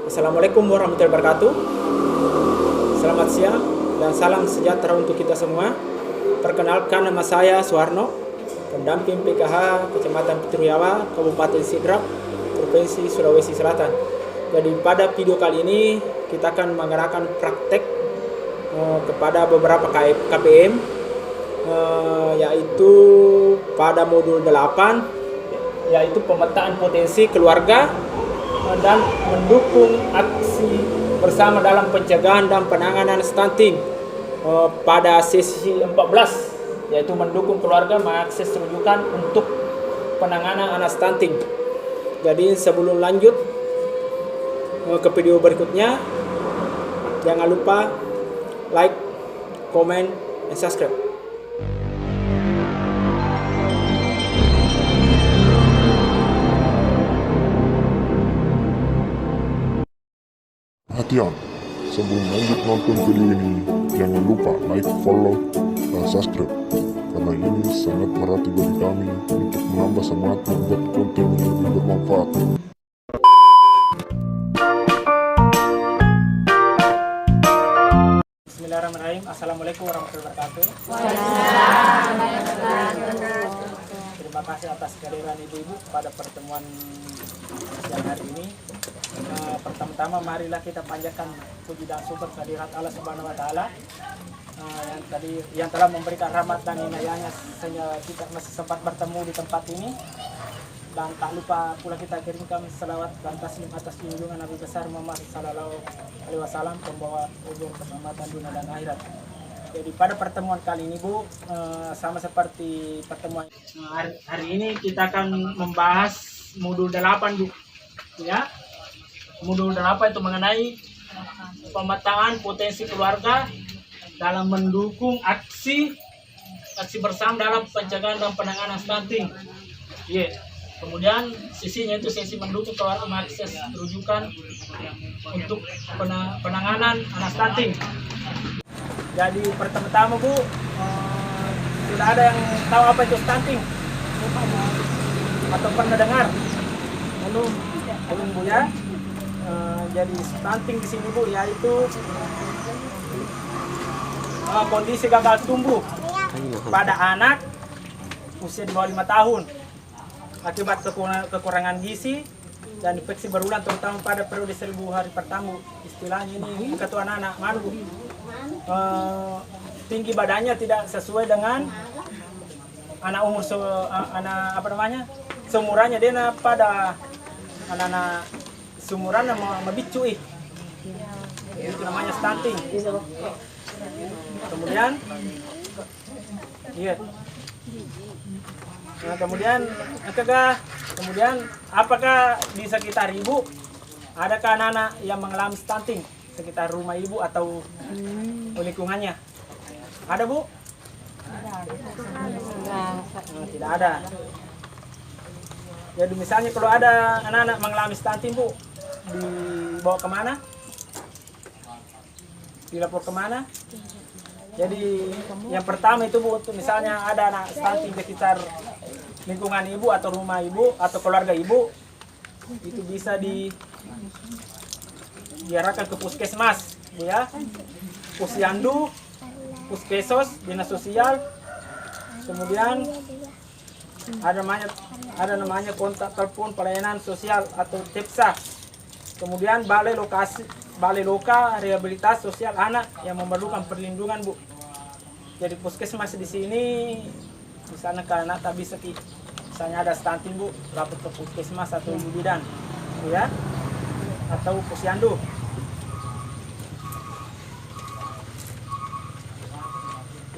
Assalamualaikum warahmatullahi wabarakatuh. Selamat siang dan salam sejahtera untuk kita semua. Perkenalkan, nama saya Suharno, pendamping PKH Kecamatan Pituriawa, Kabupaten Sidrap, Provinsi Sulawesi Selatan. Jadi pada video kali ini kita akan mengadakan praktek kepada beberapa KPM, yaitu pada modul 8, yaitu pemetaan potensi keluarga dan mendukung aksi bersama dalam pencegahan dan penanganan stunting. Pada sesi 14, yaitu mendukung keluarga mengakses rujukan untuk penanganan anak stunting. Jadi sebelum lanjut ke video berikutnya, jangan lupa like, comment, dan subscribe. Perhatian, sebelum lanjut nonton video ini, jangan lupa like, follow, dan subscribe, karena ini sangat berarti bagi kami untuk menambah semangat membuat konten yang lebih bermanfaat. Bismillahirrahmanirrahim. Assalamualaikum warahmatullahi wabarakatuh. Terima kasih atas kehadiran ibu-ibu pada pertemuan siang hari ini. Pertama-tama marilah kita panjatkan puji dan syukur kehadirat Allah Subhanahu wa taala yang telah memberikan rahmat dan inayahnya sehingga kita masih sempat bertemu di tempat ini. Dan tak lupa pula kita kirimkan selawat dan taslim atas junjungan Nabi besar Muhammad sallallahu alaihi wasallam, pembawa ujung keselamatan dunia dan akhirat. Jadi pada pertemuan kali ini Bu, sama seperti pertemuan hari ini kita akan membahas modul 8 Bu. Ya. Modul 8 itu mengenai pemetaan potensi keluarga dalam mendukung aksi bersama dalam pencegahan dan penanganan stunting. Yeah. Kemudian sisinya itu sesi mendukung keluarga mengakses rujukan untuk penanganan anak stunting. Jadi pertama-tama Bu, sudah ada yang tahu apa itu stunting? Atau pernah dengar? Belum Bu ya? Jadi stunting di sini Bu, yaitu kondisi gagal tumbuh pada anak usia di bawah 5 tahun akibat kekurangan gizi dan infeksi berulang, terutama pada periode 1000 hari pertama. Istilahnya ini ketua anak mana Bu? Tinggi badannya tidak sesuai dengan anak umur seumurannya dia pada anak-anak seumuran membicu itu namanya stunting. Kemudian kemudian apakah di sekitar ibu adakah anak-anak yang mengalami stunting sekitar rumah ibu atau lingkungannya? Ada Bu? Tidak ada. Jadi misalnya kalau ada anak-anak mengalami stunting Bu, dibawa kemana? Dilapor kemana? Jadi yang pertama itu Bu, untuk misalnya ada anak stunting di sekitar lingkungan ibu atau rumah ibu atau keluarga ibu, itu bisa diarahkan ke puskesmas Bu ya, Pusyandu, Puskesos, Dinas Sosial. Kemudian ada namanya kontak telepon pelayanan sosial atau TEPSA. Kemudian balai loka rehabilitasi sosial anak yang memerlukan perlindungan Bu. Jadi puskesmas di sini misalnya karena tak bisa misalnya ada stunting Bu, lapor ke puskesmas atau ibu bidan Bu ya, atau Pusyandu.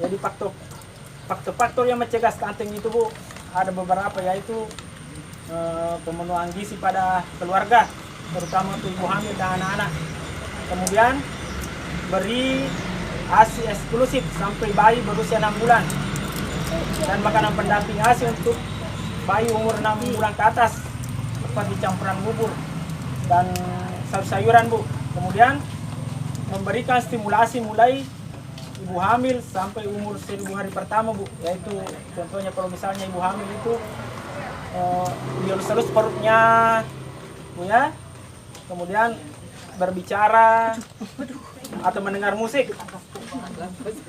Jadi faktor yang mencegah stunting itu Bu, ada beberapa, yaitu pemenuhan gizi pada keluarga, terutama untuk ibu hamil dan anak-anak. Kemudian beri ASI eksklusif sampai bayi berusia 6 bulan dan makanan pendamping ASI untuk bayi umur 6 bulan ke atas seperti campuran bubur dan sayur-sayuran Bu. Kemudian memberikan stimulasi mulai ibu hamil sampai umur 1000 hari pertama Bu, yaitu contohnya kalau misalnya ibu hamil itu dielus-elus perutnya Bu ya. Kemudian berbicara atau mendengar musik.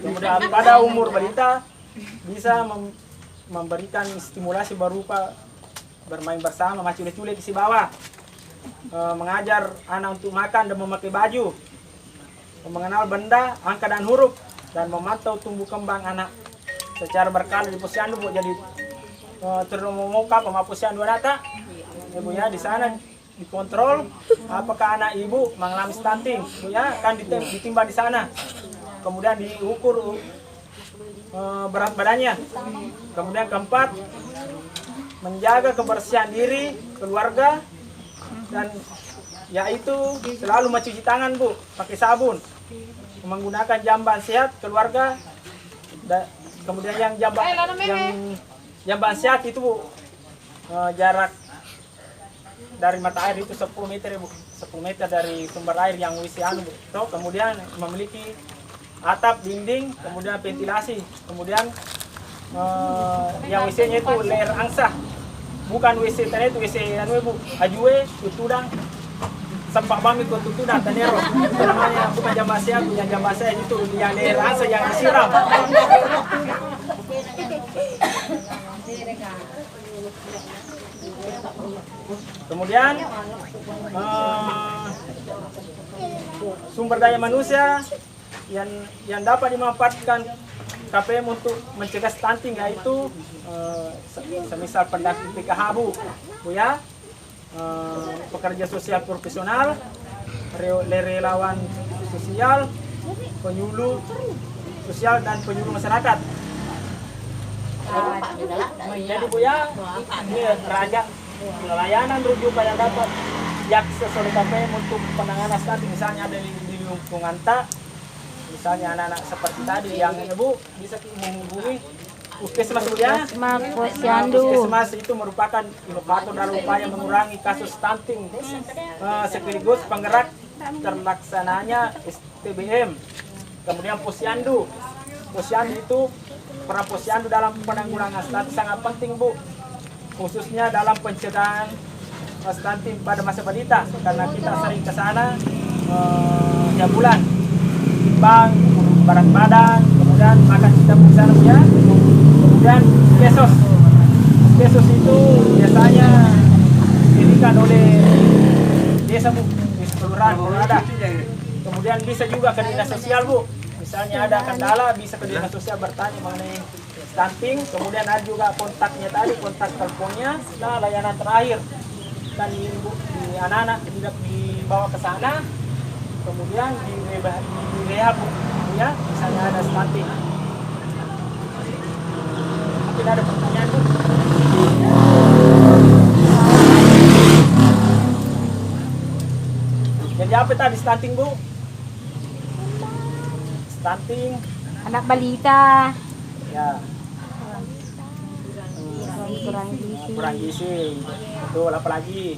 Kemudian pada umur balita bisa memberikan stimulasi berupa bermain bersama, macule-cule di bawah, mengajar anak untuk makan dan memakai baju, mengenal benda, angka dan huruf, dan memantau tumbuh kembang anak secara berkala di posyandu, Bu. Jadi termomoka pema posyandu data, Ibu ya, di sana dikontrol apakah anak ibu mengalami stunting, Bu ya, kan ditimbang di sana. Kemudian diukur berat badannya. Kemudian keempat, menjaga kebersihan diri, keluarga, dan yaitu selalu mencuci tangan, Bu, pakai sabun, menggunakan jamban sehat keluarga, kemudian yang jamban sehat itu, Bu, jarak dari mata air itu 10 meter, Bu, 10 meter dari sumber air yang WC anu, Bu. So, kemudian memiliki atap, dinding, kemudian ventilasi, kemudian yang WC-nya itu layer angsa, bukan WC tanah, itu WC anu, Bu, ajue, tutudang, sempak bami ke tutudang, tanero, itu namanya bukan jamban sehat, yang jamban sehat itu yang layer angsa yang disiram. Kemudian sumber daya manusia yang dapat dimanfaatkan KPM untuk mencegah stunting, yaitu semisal pendamping PKH, Bu ya, pekerja sosial profesional, relawan sosial, penyuluh sosial, dan penyuluh masyarakat. Jadi, Bu ya, ini raja pelayanan rujukan yang dapat diakses oleh KPM untuk penanganan stunting. Misalnya ada di lingkungan tak, misalnya anak-anak seperti tadi yang Ibu bisa menghubungi Puskesmas, Bu ya. Puskesmas itu merupakan inovator dalam upaya mengurangi kasus stunting, sekaligus penggerak terlaksananya STBM. Kemudian posyandu itu peran posyandu dalam penanggulangan stunting sangat penting, Bu, khususnya dalam pencegahan stunting pada masa balita, karena kita sering ke sana tiap bulan, timbang berat badan, kemudian makan kita di sana, ya. Kemudian kesos itu biasanya didirikan oleh desa, Bu, di kelurahan kalau ada. Kemudian bisa juga ke dinas sosial, Bu, misalnya ada kendala bisa ke dinas sosial bertanya mengenai stunting. Kemudian ada juga kontaknya tadi, kontak teleponnya. Nah, layanan terakhir kan di anak-anak tidak dibawa ke sana, kemudian di rehab, Bu ya, misalnya ada stunting. Mungkin ada pertanyaan, Bu? Jadi apa tadi stunting, Bu? Stunting anak balita, ya, kurang gizi, betul. Apalagi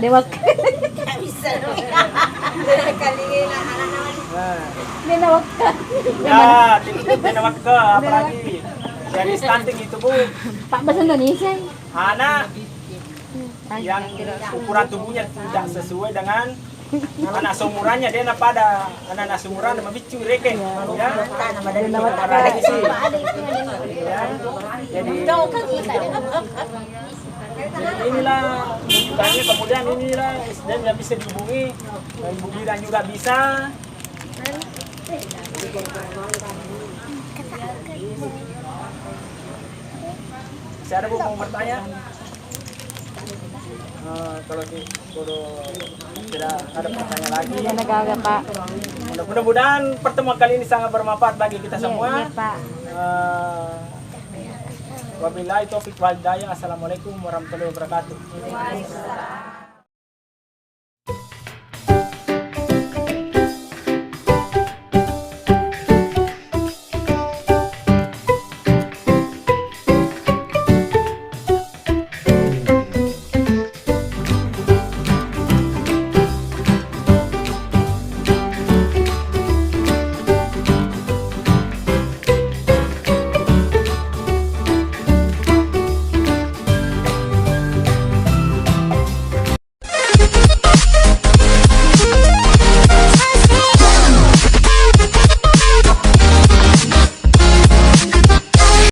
dewak, denawak, ya, denawak ke, apalagi jadi stunting itu, Bu, Pak bahasa Indonesia. anak yang ukuran tubuhnya tidak sesuai dengan anak seumurannya. Dia pada anak seumuran sama bicu reke, ya, ada gizi, ya. Jadi inilah rujukannya. Kemudian inilah SDM yang bisa dihubungi, Ibu Bidan juga bisa. Masih ada, Bu, mau bertanya? Kalau tidak ada pertanyaan lagi, Negara, Pak. mudah-mudahan pertemuan kali ini sangat bermanfaat bagi kita semua. Iya, Pak. Wabillahi taufiq wal hidayah. Assalamualaikum warahmatullahi wabarakatuh.